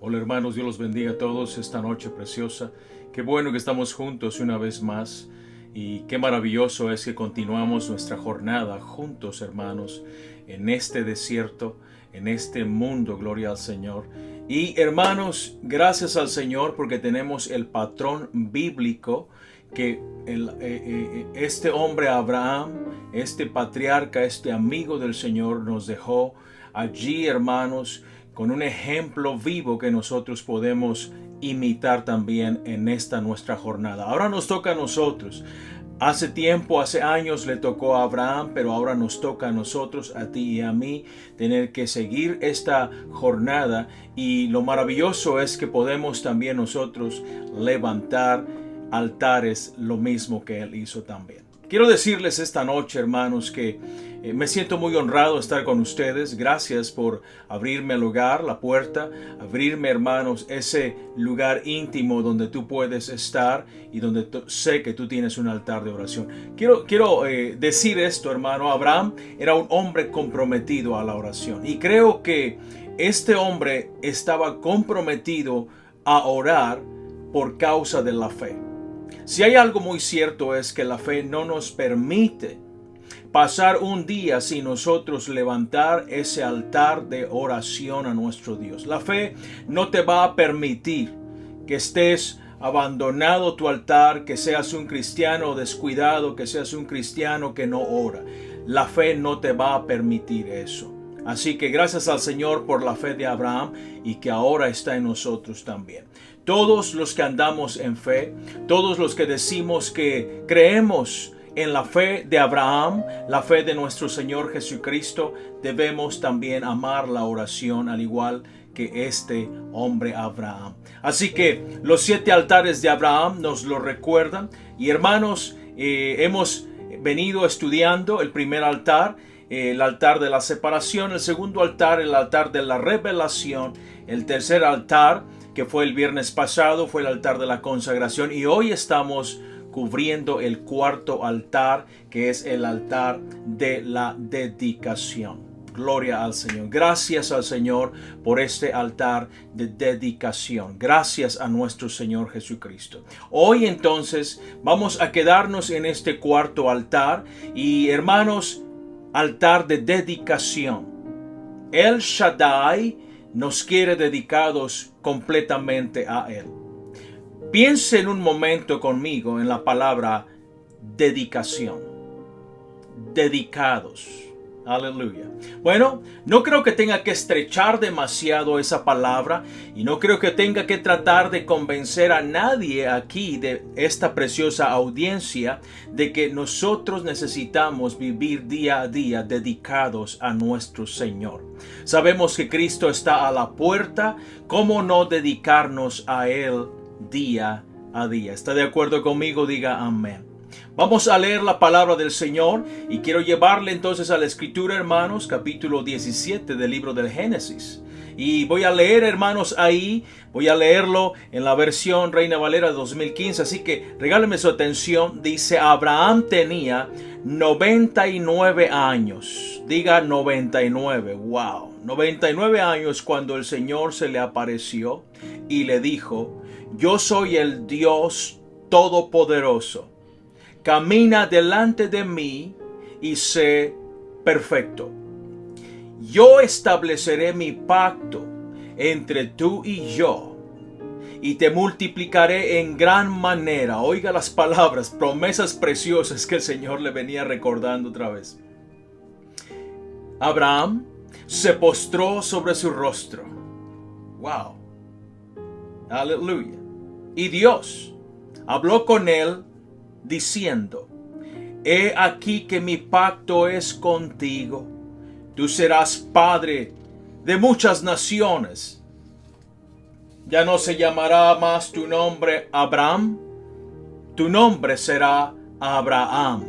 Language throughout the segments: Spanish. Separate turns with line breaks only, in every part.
Hola hermanos, Dios los bendiga a todos esta noche preciosa. Qué bueno que estamos juntos una vez más y qué maravilloso es que continuamos nuestra jornada juntos, hermanos, en este desierto, en este mundo, gloria al Señor. Y hermanos, gracias al Señor porque tenemos el patrón bíblico que este hombre Abraham, este patriarca, este amigo del Señor nos dejó allí, hermanos, con un ejemplo vivo que nosotros podemos imitar también en esta nuestra jornada. Ahora nos toca a nosotros. Hace tiempo, hace años le tocó a Abraham, pero ahora nos toca a nosotros, a ti y a mí, tener que seguir esta jornada. Y lo maravilloso es que podemos también nosotros levantar altares, lo mismo que él hizo también. Quiero decirles esta noche, hermanos, que me siento muy honrado de estar con ustedes. Gracias por abrirme el lugar, la puerta, abrirme, hermanos, ese lugar íntimo donde tú puedes estar y donde sé que tú tienes un altar de oración. Quiero decir esto, hermano. Abraham era un hombre comprometido a la oración y creo que este hombre estaba comprometido a orar por causa de la fe. Si hay algo muy cierto es que la fe no nos permite pasar un día sin nosotros levantar ese altar de oración a nuestro Dios. La fe no te va a permitir que estés abandonado tu altar, que seas un cristiano descuidado, que seas un cristiano que no ora. La fe no te va a permitir eso. Así que gracias al Señor por la fe de Abraham y que ahora está en nosotros también. Todos los que andamos en fe, todos los que decimos que creemos en la fe de Abraham, la fe de nuestro Señor Jesucristo, debemos también amar la oración al igual que este hombre Abraham. Así que los 7 altares de Abraham nos lo recuerdan. Y hermanos, hemos venido estudiando el primer altar, el altar de la separación, el segundo altar, el altar de la revelación, el tercer altar, que fue el viernes pasado, fue el altar de la consagración, y hoy estamos cubriendo el cuarto altar, que es el altar de la dedicación. Gloria al Señor. Gracias al Señor por este altar de dedicación. Gracias a nuestro Señor Jesucristo. Hoy entonces vamos a quedarnos en este cuarto altar y hermanos, altar de dedicación. El Shaddai nos quiere dedicados completamente a Él. Piense en un momento conmigo en la palabra dedicación. Dedicados. Aleluya. Bueno, no creo que tenga que estrechar demasiado esa palabra y no creo que tenga que tratar de convencer a nadie aquí de esta preciosa audiencia de que nosotros necesitamos vivir día a día dedicados a nuestro Señor. Sabemos que Cristo está a la puerta. ¿Cómo no dedicarnos a Él día a día? ¿Está de acuerdo conmigo? Diga amén. Vamos a leer la palabra del Señor y quiero llevarle entonces a la escritura, hermanos, capítulo 17 del libro del Génesis. Y voy a leer, hermanos, ahí, voy a leerlo en la versión Reina Valera 2015, así que regálenme su atención. Dice, Abraham tenía 99 años. Diga 99, wow. 99 años cuando el Señor se le apareció y le dijo, yo soy el Dios Todopoderoso. Camina delante de mí y sé perfecto. Yo estableceré mi pacto entre tú y yo y te multiplicaré en gran manera. Oiga las palabras, promesas preciosas que el Señor le venía recordando otra vez. Abraham se postró sobre su rostro. Wow. Aleluya. Y Dios habló con él diciendo, he aquí que mi pacto es contigo. Tú serás padre de muchas naciones. Ya no se llamará más tu nombre Abraham, tu nombre será Abraham,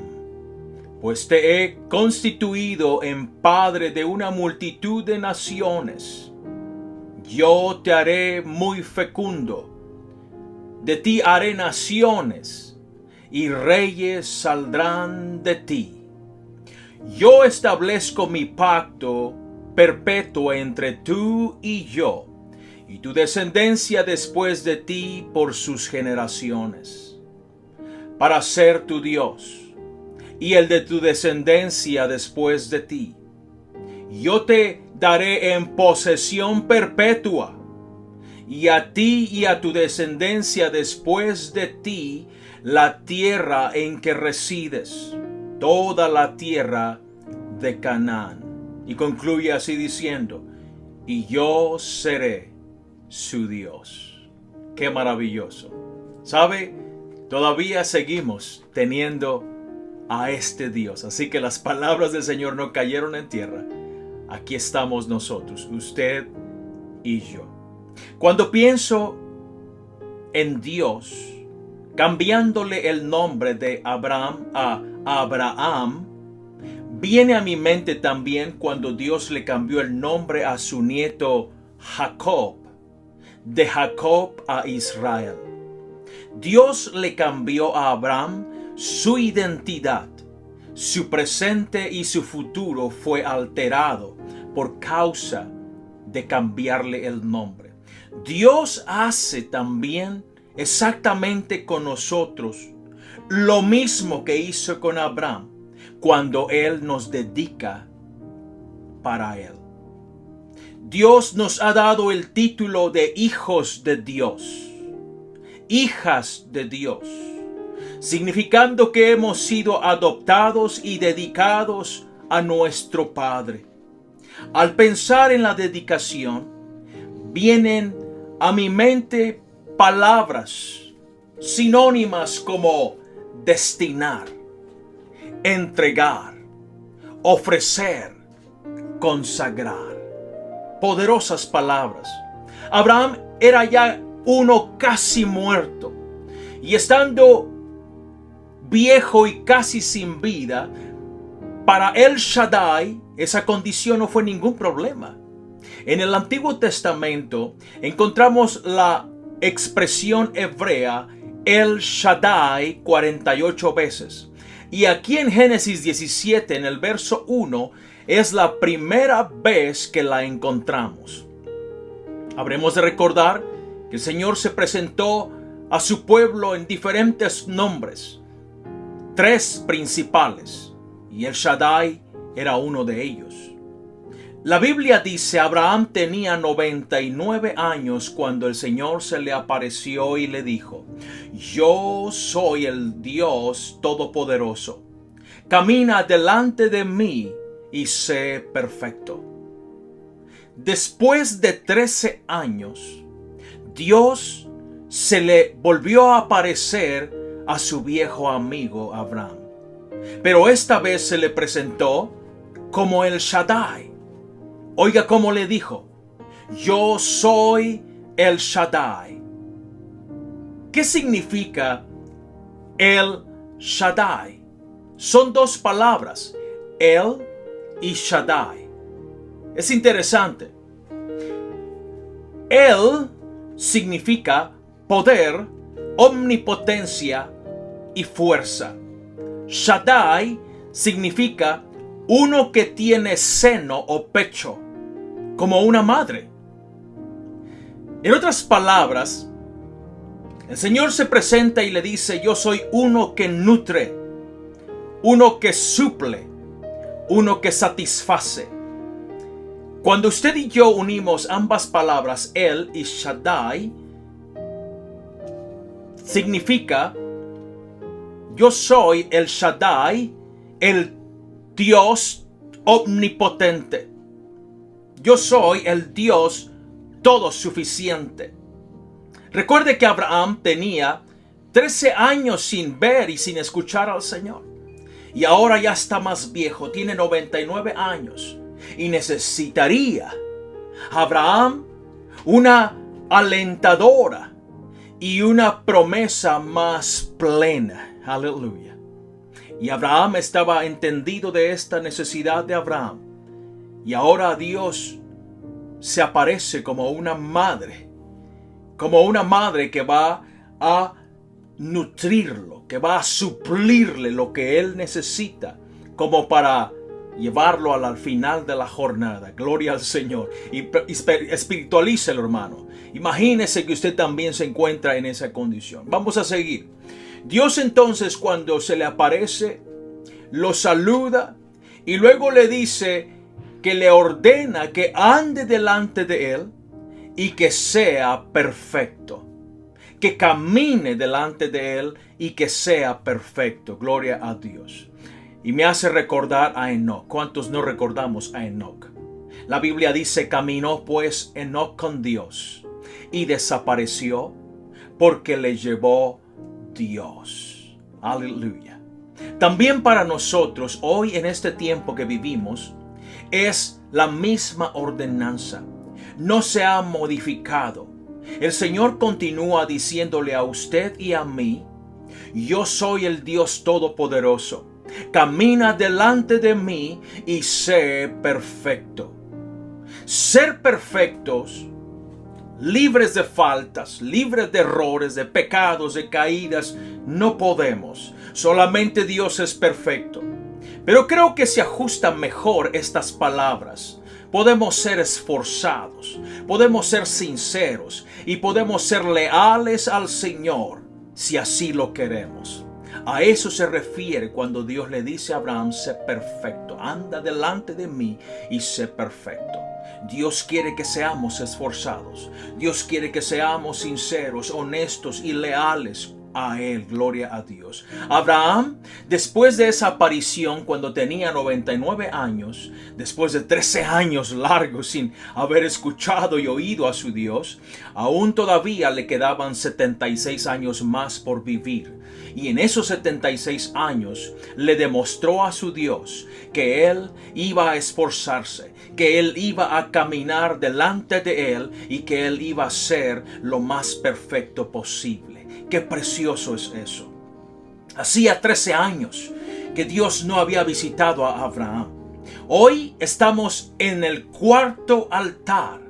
pues te he constituido en padre de una multitud de naciones. Yo te haré muy fecundo, de ti haré naciones, y reyes saldrán de ti. Yo establezco mi pacto perpetuo entre tú y yo, y tu descendencia después de ti por sus generaciones, para ser tu Dios, y el de tu descendencia después de ti. Yo te daré en posesión perpetua, y a ti y a tu descendencia después de ti, la tierra en que resides, toda la tierra de Canaán. Y concluye así diciendo, y yo seré su Dios. Qué maravilloso. ¿Sabe? Todavía seguimos teniendo a este Dios. Así que las palabras del Señor no cayeron en tierra. Aquí estamos nosotros, usted y yo. Cuando pienso en Dios, cambiándole el nombre de Abraham a Abraham, viene a mi mente también cuando Dios le cambió el nombre a su nieto Jacob, de Jacob a Israel. Dios le cambió a Abraham su identidad. Su presente y su futuro fue alterado por causa de cambiarle el nombre. Dios hace también exactamente con nosotros lo mismo que hizo con Abraham cuando Él nos dedica para Él. Dios nos ha dado el título de hijos de Dios, hijas de Dios, significando que hemos sido adoptados y dedicados a nuestro Padre. Al pensar en la dedicación, vienen a mi mente palabras sinónimas como destinar, entregar, ofrecer, consagrar. Poderosas palabras. Abraham era ya uno casi muerto, y estando viejo y casi sin vida, para El Shaddai esa condición no fue ningún problema. En el Antiguo Testamento encontramos la expresión hebrea El Shaddai 48 veces. Y aquí en Génesis 17, en el verso 1, es la primera vez que la encontramos. Habremos de recordar que el Señor se presentó a su pueblo en diferentes nombres, 3 principales, y El Shaddai era uno de ellos. La Biblia dice, Abraham tenía 99 años cuando el Señor se le apareció y le dijo, yo soy el Dios Todopoderoso. Camina delante de mí y sé perfecto. Después de 13 años, Dios se le volvió a aparecer a su viejo amigo Abraham. Pero esta vez se le presentó como El Shaddai. Oiga cómo le dijo, yo soy El Shaddai. ¿Qué significa El Shaddai? Son 2 palabras, El y Shaddai. Es interesante. El significa poder, omnipotencia y fuerza. Shaddai significa uno que tiene seno o pecho, como una madre. En otras palabras, el Señor se presenta y le dice, yo soy uno que nutre, uno que suple, uno que satisface. Cuando usted y yo unimos ambas palabras, El y Shaddai, significa, yo soy el Shaddai, el Dios omnipotente. Yo soy el Dios todo suficiente. Recuerde que Abraham tenía 13 años sin ver y sin escuchar al Señor. Y ahora ya está más viejo, tiene 99 años. Y necesitaría Abraham una alentadora y una promesa más plena. Aleluya. Y Abraham estaba entendido de esta necesidad de Abraham. Y ahora Dios se aparece como una madre que va a nutrirlo, que va a suplirle lo que él necesita, como para llevarlo al final de la jornada. Gloria al Señor. Y espiritualícelo, hermano. Imagínese que usted también se encuentra en esa condición. Vamos a seguir. Dios entonces, cuando se le aparece, lo saluda y luego le dice que le ordena que ande delante de él y que sea perfecto. Que camine delante de él y que sea perfecto. Gloria a Dios. Y me hace recordar a Enoc. ¿Cuántos no recordamos a Enoc? La Biblia dice, caminó pues Enoc con Dios y desapareció porque le llevó Dios. Aleluya. También para nosotros, hoy en este tiempo que vivimos, es la misma ordenanza. No se ha modificado. El Señor continúa diciéndole a usted y a mí, yo soy el Dios Todopoderoso. Camina delante de mí y sé perfecto. Ser perfectos, libres de faltas, libres de errores, de pecados, de caídas, no podemos. Solamente Dios es perfecto. Pero creo que se ajustan mejor estas palabras. Podemos ser esforzados, podemos ser sinceros y podemos ser leales al Señor si así lo queremos. A eso se refiere cuando Dios le dice a Abraham, sé perfecto, anda delante de mí y sé perfecto. Dios quiere que seamos esforzados. Dios quiere que seamos sinceros, honestos y leales a Él. Gloria a Dios. Abraham, después de esa aparición, cuando tenía 99 años, después de 13 años largos sin haber escuchado y oído a su Dios, aún todavía le quedaban 76 años más por vivir. Y en esos 76 años le demostró a su Dios que Él iba a esforzarse, que Él iba a caminar delante de Él y que Él iba a ser lo más perfecto posible. Qué precioso es eso. Hacía 13 años que Dios no había visitado a Abraham. Hoy estamos en el cuarto altar.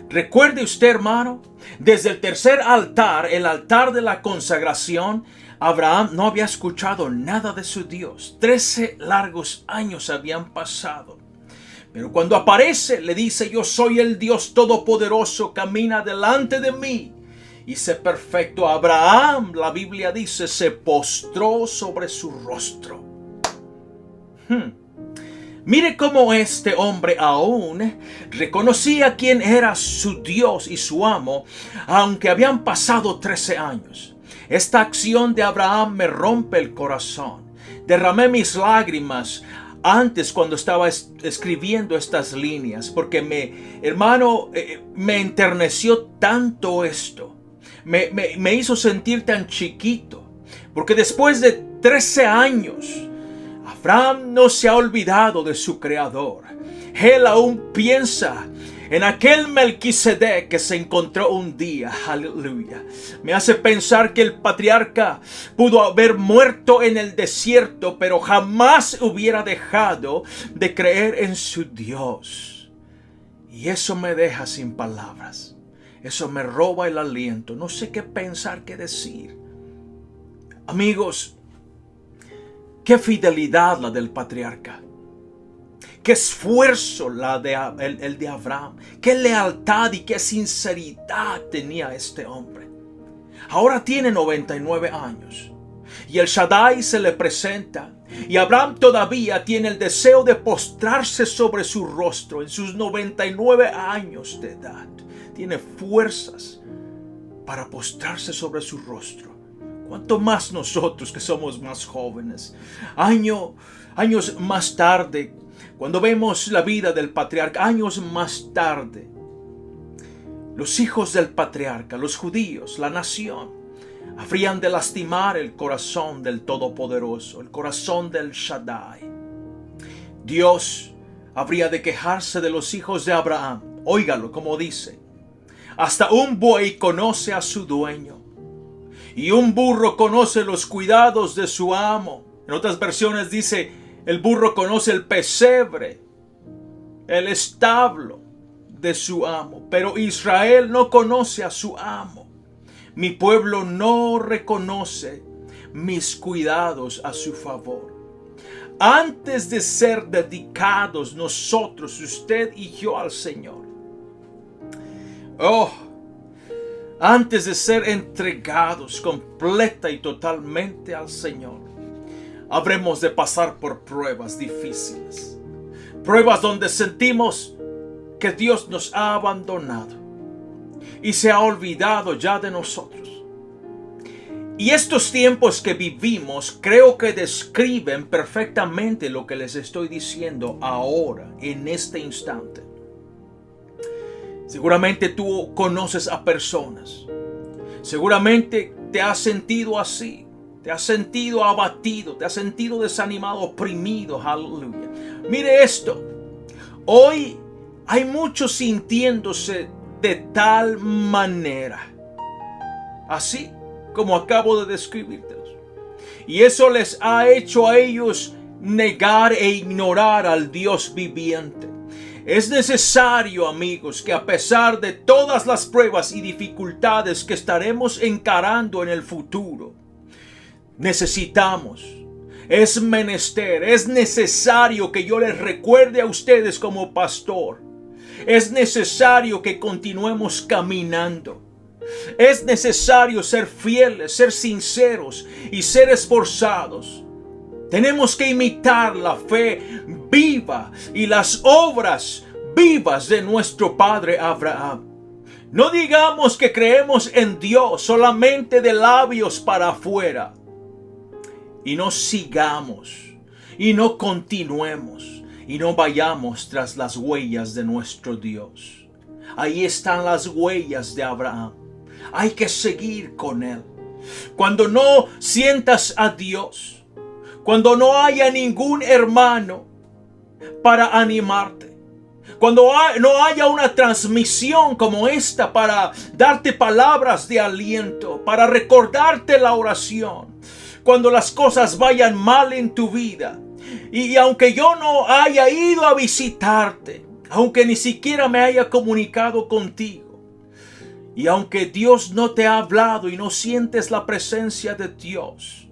Recuerde usted, hermano, desde el tercer altar, el altar de la consagración, Abraham no había escuchado nada de su Dios. 13 largos años habían pasado. Pero cuando aparece, le dice, yo soy el Dios Todopoderoso, camina delante de mí y sé perfecto. Abraham, la Biblia dice, se postró sobre su rostro. Mire cómo este hombre aún reconocía quién era su Dios y su amo, aunque habían pasado 13 años. Esta acción de Abraham me rompe el corazón. Derramé mis lágrimas antes cuando estaba escribiendo estas líneas, porque me enterneció tanto esto. Me hizo sentir tan chiquito, porque después de 13 años, Abraham no se ha olvidado de su Creador. Él aún piensa en aquel Melquisedec que se encontró un día. Aleluya. Me hace pensar que el patriarca pudo haber muerto en el desierto, pero jamás hubiera dejado de creer en su Dios. Y eso me deja sin palabras. Eso me roba el aliento. No sé qué pensar, qué decir. Amigos, qué fidelidad la del patriarca. Qué esfuerzo el de Abraham. Qué lealtad y qué sinceridad tenía este hombre. Ahora tiene 99 años. Y el Shaddai se le presenta. Y Abraham todavía tiene el deseo de postrarse sobre su rostro en sus 99 años de edad. Tiene fuerzas para postrarse sobre su rostro. ¿Cuánto más nosotros que somos más jóvenes? Años más tarde, cuando vemos la vida del patriarca, años más tarde, los hijos del patriarca, los judíos, la nación, habrían de lastimar el corazón del Todopoderoso, el corazón del Shaddai. Dios habría de quejarse de los hijos de Abraham. Óigalo como dice: hasta un buey conoce a su dueño, y un burro conoce los cuidados de su amo. En otras versiones dice: el burro conoce el pesebre, el establo de su amo, pero Israel no conoce a su amo. Mi pueblo no reconoce mis cuidados a su favor. antes de ser dedicados nosotros, usted y yo, al Señor, antes de ser entregados completa y totalmente al Señor, habremos de pasar por pruebas difíciles. Pruebas donde sentimos que Dios nos ha abandonado y se ha olvidado ya de nosotros. Y estos tiempos que vivimos creo que describen perfectamente lo que les estoy diciendo ahora, en este instante. Seguramente tú conoces a personas. Seguramente te has sentido así. Te has sentido abatido. Te has sentido desanimado, oprimido. Aleluya. Mire esto. Hoy hay muchos sintiéndose de tal manera. Así como acabo de describírtelos. Y eso les ha hecho a ellos negar e ignorar al Dios viviente. Es necesario, amigos, que a pesar de todas las pruebas y dificultades que estaremos encarando en el futuro, es menester, es necesario que yo les recuerde a ustedes como pastor. Es necesario que continuemos caminando. Es necesario ser fieles, ser sinceros y ser esforzados. Tenemos que imitar la fe viva y las obras vivas de nuestro padre Abraham. No digamos que creemos en Dios solamente de labios para afuera. Y no sigamos, y no continuemos, y no vayamos tras las huellas de nuestro Dios. Ahí están las huellas de Abraham. Hay que seguir con él. Cuando no sientas a Dios, cuando no haya ningún hermano para animarte, cuando no haya una transmisión como esta para darte palabras de aliento, para recordarte la oración, cuando las cosas vayan mal en tu vida, y aunque yo no haya ido a visitarte, aunque ni siquiera me haya comunicado contigo, y aunque Dios no te ha hablado y no sientes la presencia de Dios,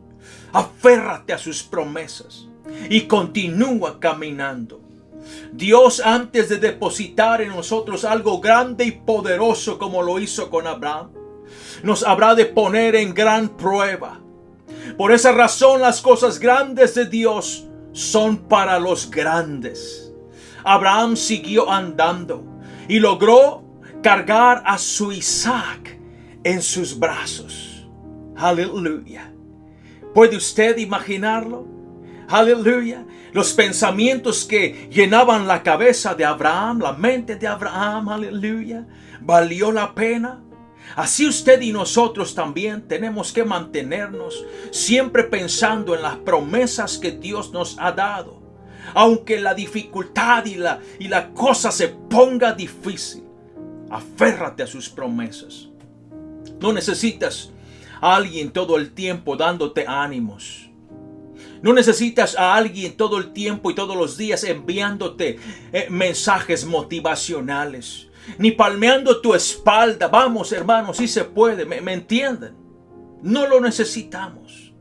aférrate a sus promesas y continúa caminando. Dios, antes de depositar en nosotros algo grande y poderoso como lo hizo con Abraham, nos habrá de poner en gran prueba. Por esa razón, las cosas grandes de Dios son para los grandes. Abraham siguió andando y logró cargar a su Isaac en sus brazos. Aleluya. ¿Puede usted imaginarlo? Aleluya. Los pensamientos que llenaban la cabeza de Abraham, la mente de Abraham, aleluya. ¿Valió la pena? Así usted y nosotros también tenemos que mantenernos siempre pensando en las promesas que Dios nos ha dado. Aunque la dificultad y la cosa se ponga difícil, aférrate a sus promesas. No necesitas a alguien todo el tiempo dándote ánimos. No necesitas a alguien todo el tiempo y todos los días enviándote mensajes motivacionales, ni palmeando tu espalda. Vamos, hermanos, si se puede, ¿me entienden? No lo necesitamos.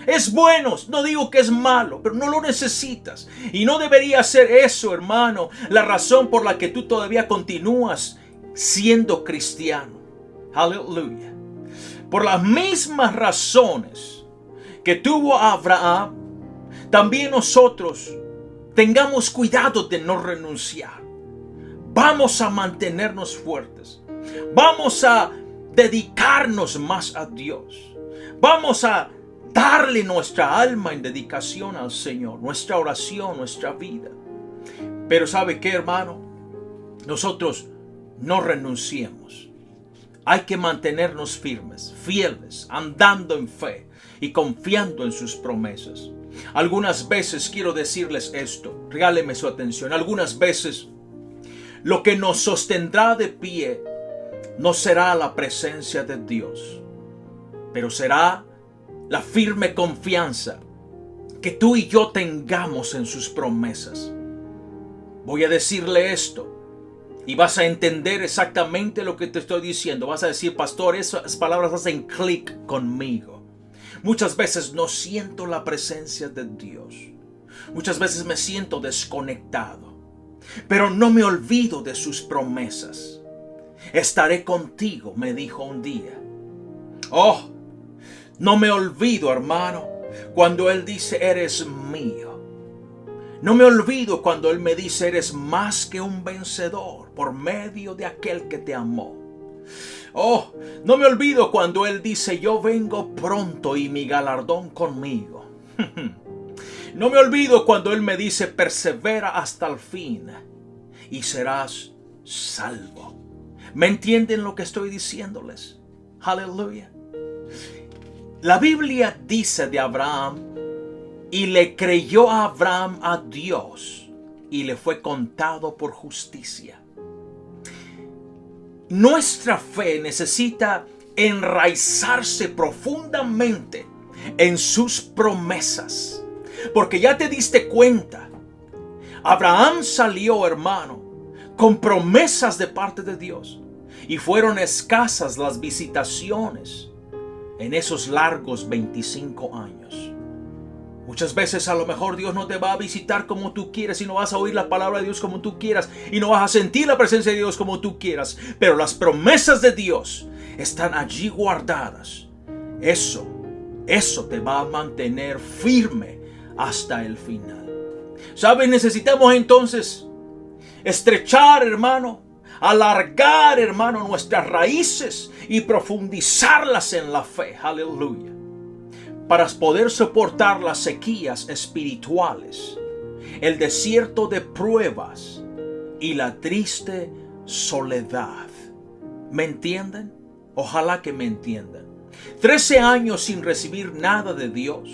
Es bueno, no digo que es malo, pero no lo necesitas. Y no debería ser eso, hermano, la razón por la que tú todavía continúas siendo cristiano. Aleluya. Por las mismas razones que tuvo Abraham, también nosotros tengamos cuidado de no renunciar. Vamos a mantenernos fuertes. Vamos a dedicarnos más a Dios. Vamos a darle nuestra alma en dedicación al Señor, nuestra oración, nuestra vida. Pero ¿sabe qué, hermano? Nosotros no renunciemos. Hay que mantenernos firmes, fieles, andando en fe y confiando en sus promesas. Algunas veces quiero decirles esto, regáleme su atención. Algunas veces lo que nos sostendrá de pie no será la presencia de Dios, pero será la firme confianza que tú y yo tengamos en sus promesas. Voy a decirle esto y vas a entender exactamente lo que te estoy diciendo. Vas a decir, pastor, esas palabras hacen clic conmigo. Muchas veces no siento la presencia de Dios. Muchas veces me siento desconectado, pero no me olvido de sus promesas. Estaré contigo, me dijo un día. Oh, no me olvido, hermano, cuando Él dice, eres mío. No me olvido cuando Él me dice, eres más que un vencedor por medio de aquel que te amó. Oh, no me olvido cuando Él dice, yo vengo pronto y mi galardón conmigo. No me olvido cuando Él me dice, persevera hasta el fin y serás salvo. ¿Me entienden lo que estoy diciéndoles? Aleluya. La Biblia dice de Abraham, y le creyó a Abraham a Dios, y le fue contado por justicia. Nuestra fe necesita enraizarse profundamente en sus promesas, porque ya te diste cuenta, Abraham salió, hermano, con promesas de parte de Dios, y fueron escasas las visitaciones en esos largos 25 años. Muchas veces a lo mejor Dios no te va a visitar como tú quieres y no vas a oír la palabra de Dios como tú quieras y no vas a sentir la presencia de Dios como tú quieras. Pero las promesas de Dios están allí guardadas. Eso te va a mantener firme hasta el final. ¿Sabes? Necesitamos entonces estrechar, hermano, alargar, hermano, nuestras raíces y profundizarlas en la fe. Aleluya. Para poder soportar las sequías espirituales, el desierto de pruebas y la triste soledad. ¿Me entienden? Ojalá que me entiendan. 13 años sin recibir nada de Dios.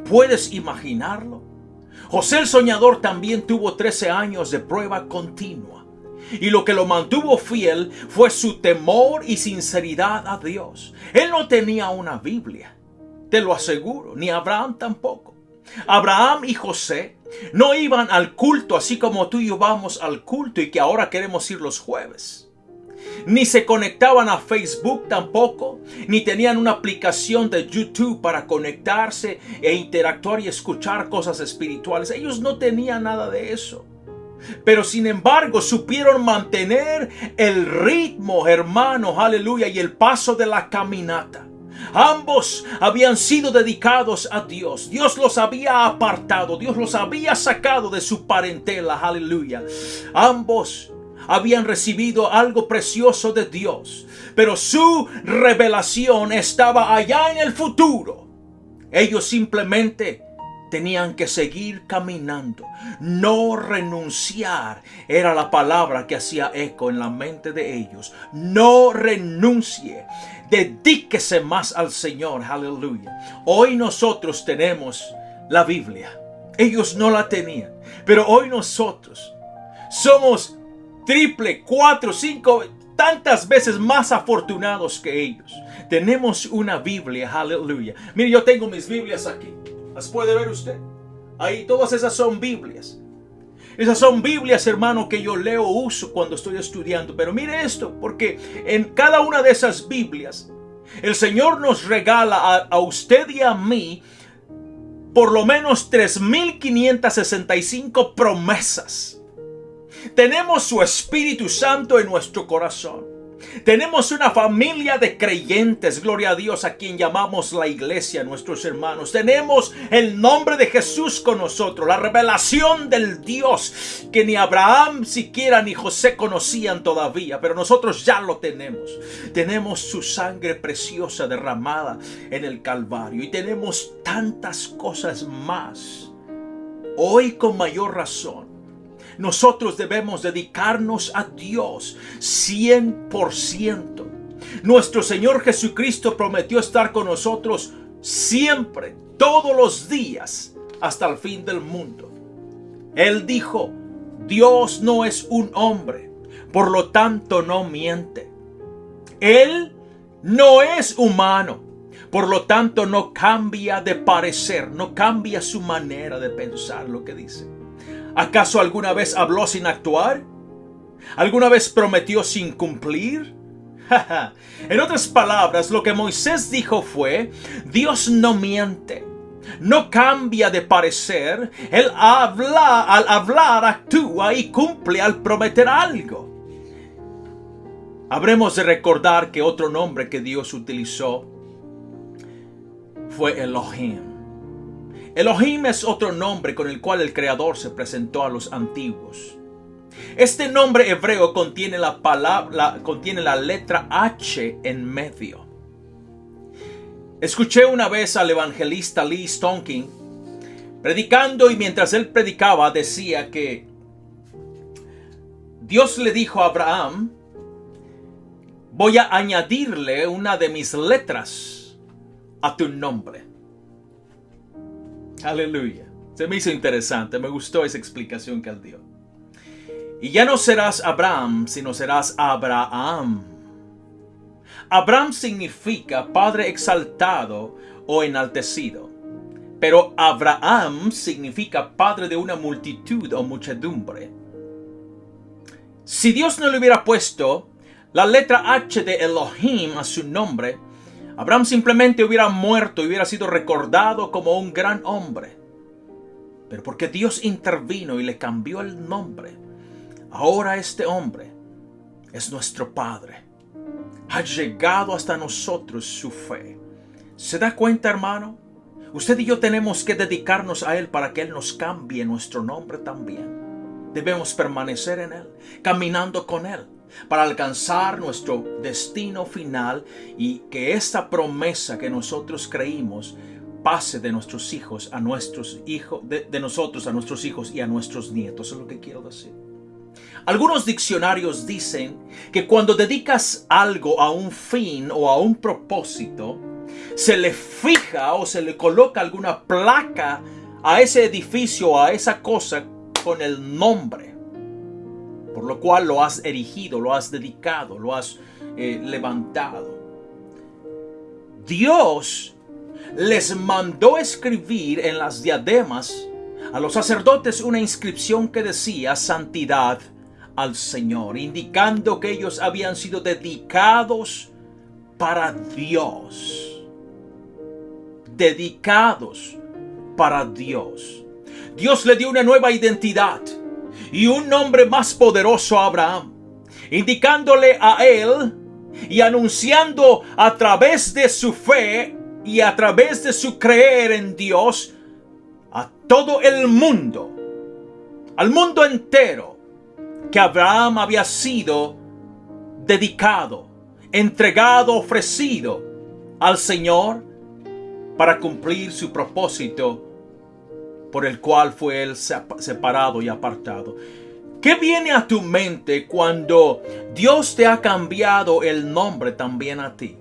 ¿Puedes imaginarlo? José el soñador también tuvo 13 años de prueba continua. Y lo que lo mantuvo fiel fue su temor y sinceridad a Dios. Él no tenía una Biblia. Te lo aseguro, ni Abraham tampoco. Abraham y José no iban al culto así como tú y yo vamos al culto y que ahora queremos ir los jueves. Ni se conectaban a Facebook tampoco, ni tenían una aplicación de YouTube para conectarse e interactuar y escuchar cosas espirituales. Ellos no tenían nada de eso. Pero sin embargo supieron mantener el ritmo, hermano, aleluya, y el paso de la caminata. Ambos habían sido dedicados a Dios. Dios los había apartado. Dios los había sacado de su parentela. Aleluya. Ambos habían recibido algo precioso de Dios. Pero su revelación estaba allá en el futuro. Ellos simplemente tenían que seguir caminando. No renunciar era la palabra que hacía eco en la mente de ellos. No renuncie. Dedíquese más al Señor. Aleluya. Hoy nosotros tenemos la Biblia. Ellos no la tenían. Pero hoy nosotros somos 3, 4, 5, tantas veces más afortunados que ellos. Tenemos una Biblia. Aleluya. Mire, yo tengo mis Biblias aquí. ¿Las puede ver usted? Ahí todas esas son Biblias. Esas son Biblias, hermano, que yo leo o uso cuando estoy estudiando. Pero mire esto, porque en cada una de esas Biblias, el Señor nos regala a usted y a mí por lo menos 3,565 promesas. Tenemos su Espíritu Santo en nuestro corazón. Tenemos una familia de creyentes, gloria a Dios, a quien llamamos la iglesia, nuestros hermanos. Tenemos el nombre de Jesús con nosotros, la revelación del Dios que ni Abraham siquiera ni José conocían todavía, pero nosotros ya lo tenemos. Tenemos su sangre preciosa derramada en el Calvario y tenemos tantas cosas más. Hoy con mayor razón, nosotros debemos dedicarnos a Dios 100%. Nuestro Señor Jesucristo prometió estar con nosotros siempre, todos los días, hasta el fin del mundo. Él dijo, Dios no es un hombre, por lo tanto no miente. Él no es humano, por lo tanto no cambia de parecer, no cambia su manera de pensar lo que dice. ¿Acaso alguna vez habló sin actuar? ¿Alguna vez prometió sin cumplir? En otras palabras, lo que Moisés dijo fue, Dios no miente. No cambia de parecer. Él habla, al hablar actúa y cumple al prometer algo. Habremos de recordar que otro nombre que Dios utilizó fue Elohim. Elohim es otro nombre con el cual el Creador se presentó a los antiguos. Este nombre hebreo contiene la letra H en medio. Escuché una vez al evangelista Lee Stonking predicando, y mientras él predicaba decía que Dios le dijo a Abraham: voy a añadirle una de mis letras a tu nombre. Aleluya. Se me hizo interesante, me gustó esa explicación que él dio. Y ya no serás Abraham, sino serás Abraham. Abraham significa padre exaltado o enaltecido. Pero Abraham significa padre de una multitud o muchedumbre. Si Dios no le hubiera puesto la letra H de Elohim a su nombre, Abraham simplemente hubiera muerto y hubiera sido recordado como un gran hombre. Pero porque Dios intervino y le cambió el nombre, ahora este hombre es nuestro Padre. Ha llegado hasta nosotros su fe. ¿Se da cuenta, hermano? Usted y yo tenemos que dedicarnos a Él para que Él nos cambie nuestro nombre también. Debemos permanecer en Él, caminando con Él, para alcanzar nuestro destino final y que esta promesa que nosotros creímos pase de nuestros hijos a nuestros hijos, de nosotros a nuestros hijos y a nuestros nietos. Eso es lo que quiero decir. Algunos diccionarios dicen que cuando dedicas algo a un fin o a un propósito, se le fija o se le coloca alguna placa a ese edificio o a esa cosa con el nombre, por lo cual lo has erigido, lo has dedicado, lo has levantado. Dios les mandó escribir en las diademas a los sacerdotes una inscripción que decía santidad al Señor, indicando que ellos habían sido dedicados para Dios. Dedicados para Dios. Dios le dio una nueva identidad y un nombre más poderoso a Abraham, indicándole a él y anunciando a través de su fe y a través de su creer en Dios a todo el mundo, al mundo entero, que Abraham había sido dedicado, entregado, ofrecido al Señor para cumplir su propósito por el cual fue él separado y apartado. ¿Qué viene a tu mente cuando Dios te ha cambiado el nombre también a ti?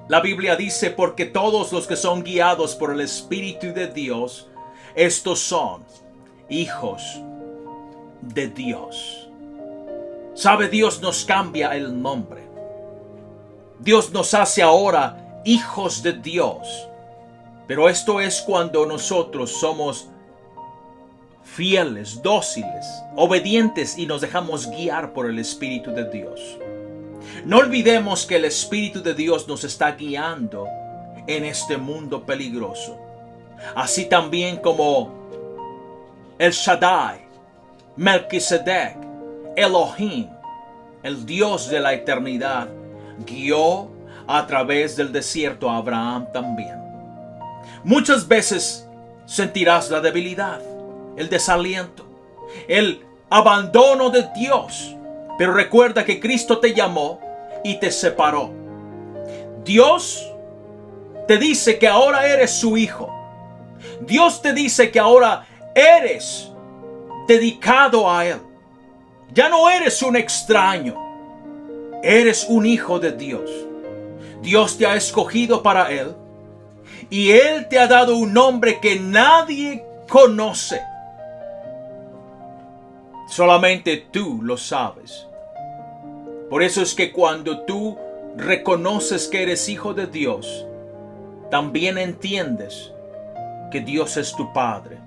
La Biblia dice: porque todos los que son guiados por el Espíritu de Dios, estos son hijos de Dios. ¿Sabe? Dios nos cambia el nombre. Dios nos hace ahora hijos de Dios. Pero esto es cuando nosotros somos fieles, dóciles, obedientes y nos dejamos guiar por el Espíritu de Dios. No olvidemos que el Espíritu de Dios nos está guiando en este mundo peligroso. Así también como El Shaddai, Melquisedec, Elohim, el Dios de la eternidad, guió a través del desierto a Abraham también. Muchas veces sentirás la debilidad, el desaliento, el abandono de Dios. Pero recuerda que Cristo te llamó y te separó. Dios te dice que ahora eres su hijo. Dios te dice que ahora eres dedicado a Él. Ya no eres un extraño. Eres un hijo de Dios. Dios te ha escogido para Él. Y Él te ha dado un nombre que nadie conoce. Solamente tú lo sabes. Por eso es que cuando tú reconoces que eres hijo de Dios, también entiendes que Dios es tu Padre,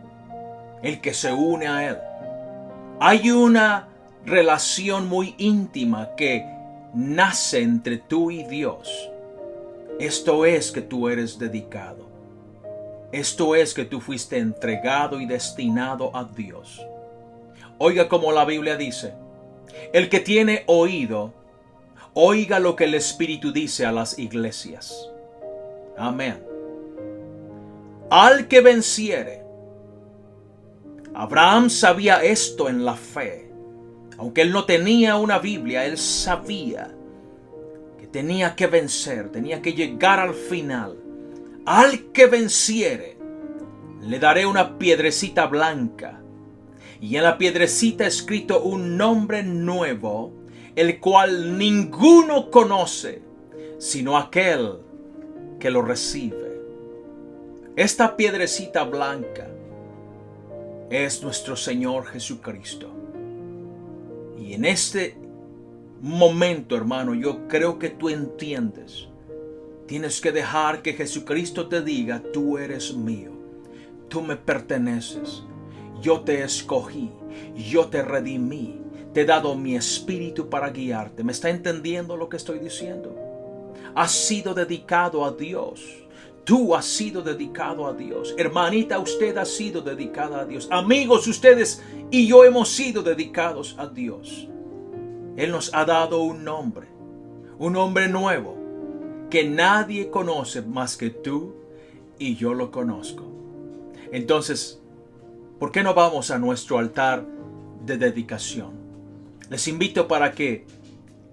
el que se une a Él. Hay una relación muy íntima que nace entre tú y Dios. Esto es que tú eres dedicado. Esto es que tú fuiste entregado y destinado a Dios. Oiga como la Biblia dice, el que tiene oído, oiga lo que el Espíritu dice a las iglesias. Amén. Al que venciere. Abraham sabía esto en la fe. Aunque él no tenía una Biblia, él sabía que tenía que vencer, tenía que llegar al final. Al que venciere, le daré una piedrecita blanca, y en la piedrecita escrito un nombre nuevo, el cual ninguno conoce, sino aquel que lo recibe. Esta piedrecita blanca es nuestro Señor Jesucristo. Y en este momento, hermano, yo creo que tú entiendes. Tienes que dejar que Jesucristo te diga, tú eres mío, tú me perteneces, yo te escogí, yo te redimí, te he dado mi espíritu para guiarte. ¿Me está entendiendo lo que estoy diciendo? Has sido dedicado a Dios. Tú has sido dedicado a Dios. Hermanita, usted ha sido dedicada a Dios. Amigos, ustedes y yo hemos sido dedicados a Dios. Él nos ha dado un nombre nuevo, que nadie conoce más que tú y yo lo conozco. Entonces, ¿por qué no vamos a nuestro altar de dedicación? Les invito para que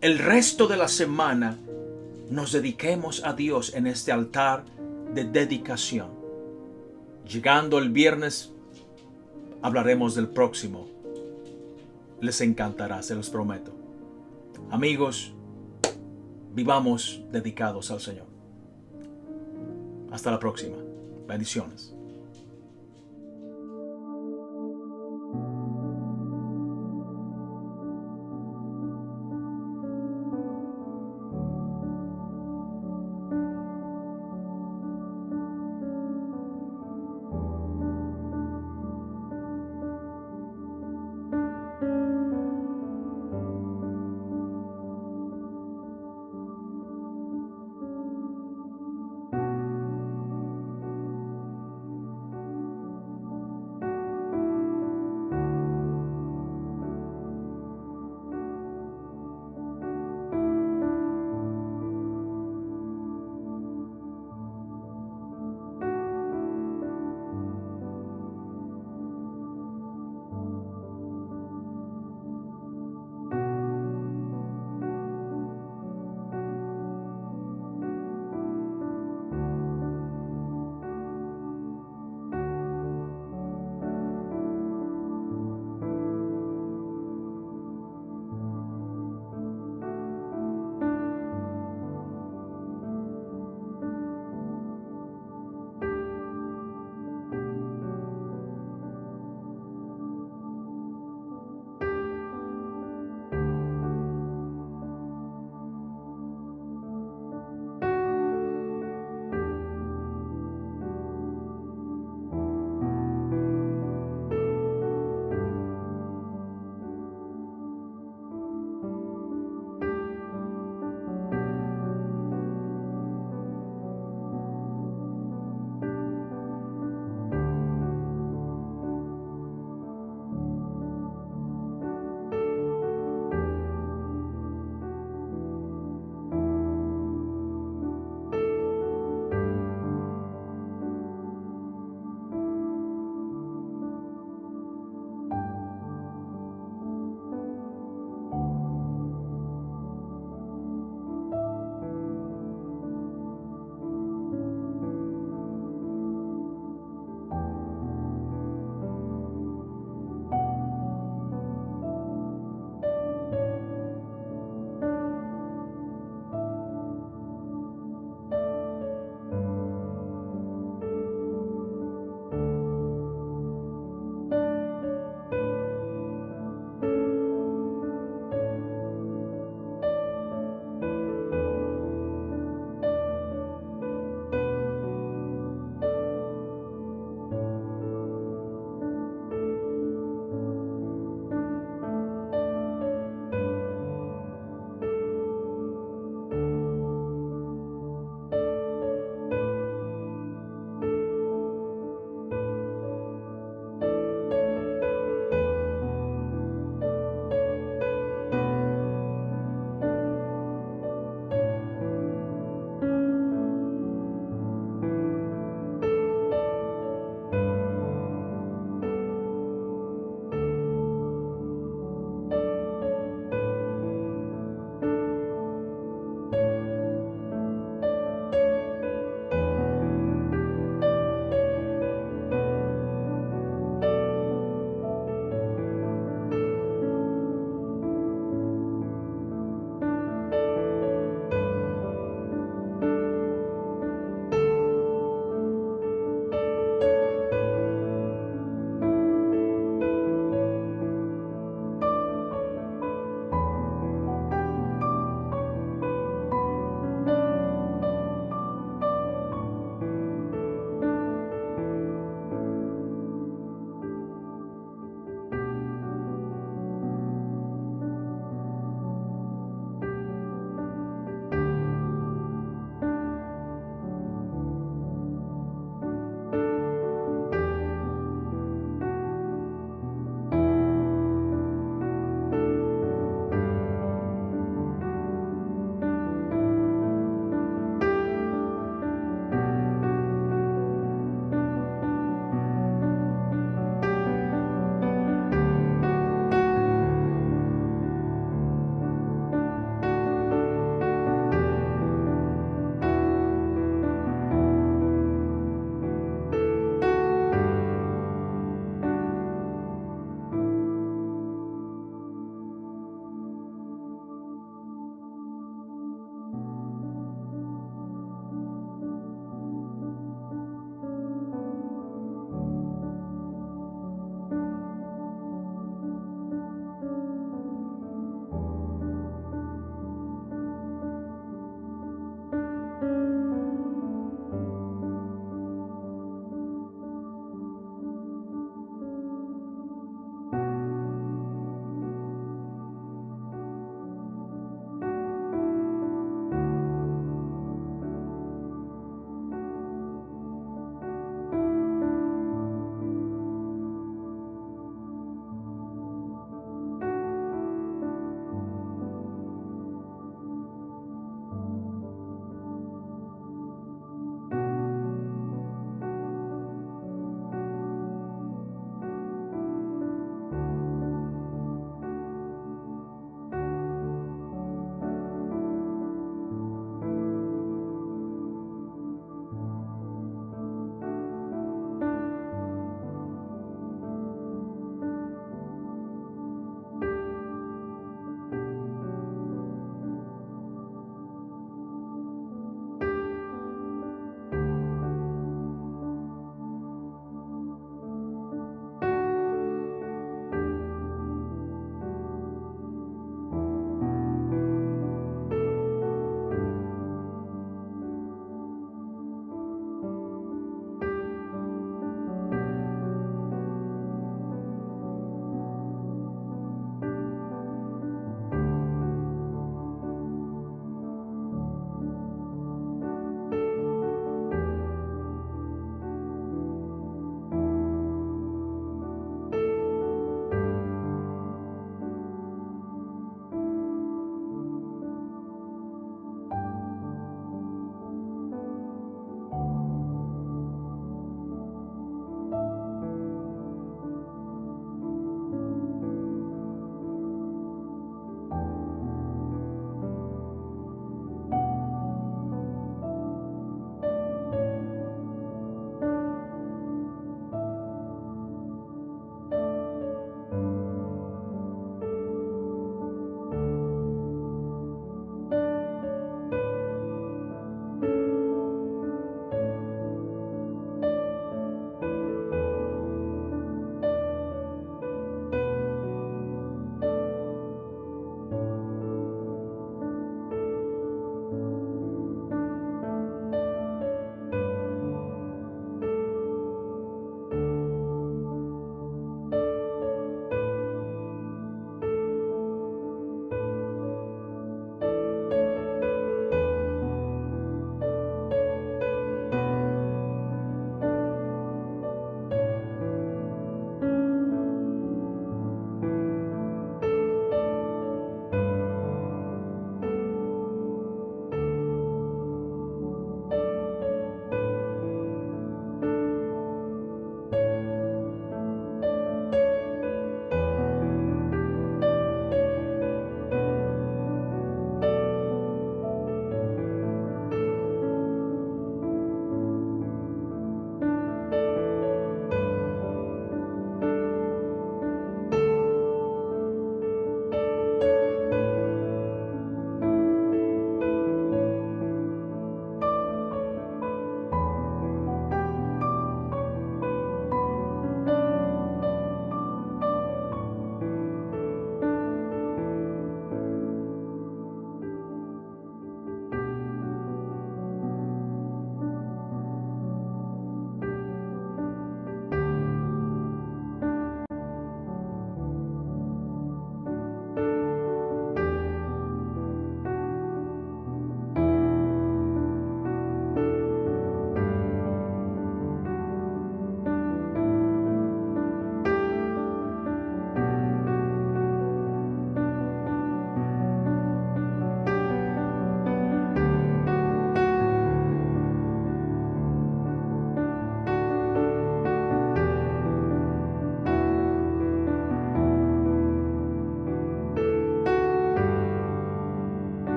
el resto de la semana nos dediquemos a Dios en este altar de dedicación. Llegando el viernes, hablaremos del próximo. Les encantará, se los prometo. Amigos, vivamos dedicados al Señor. Hasta la próxima. Bendiciones.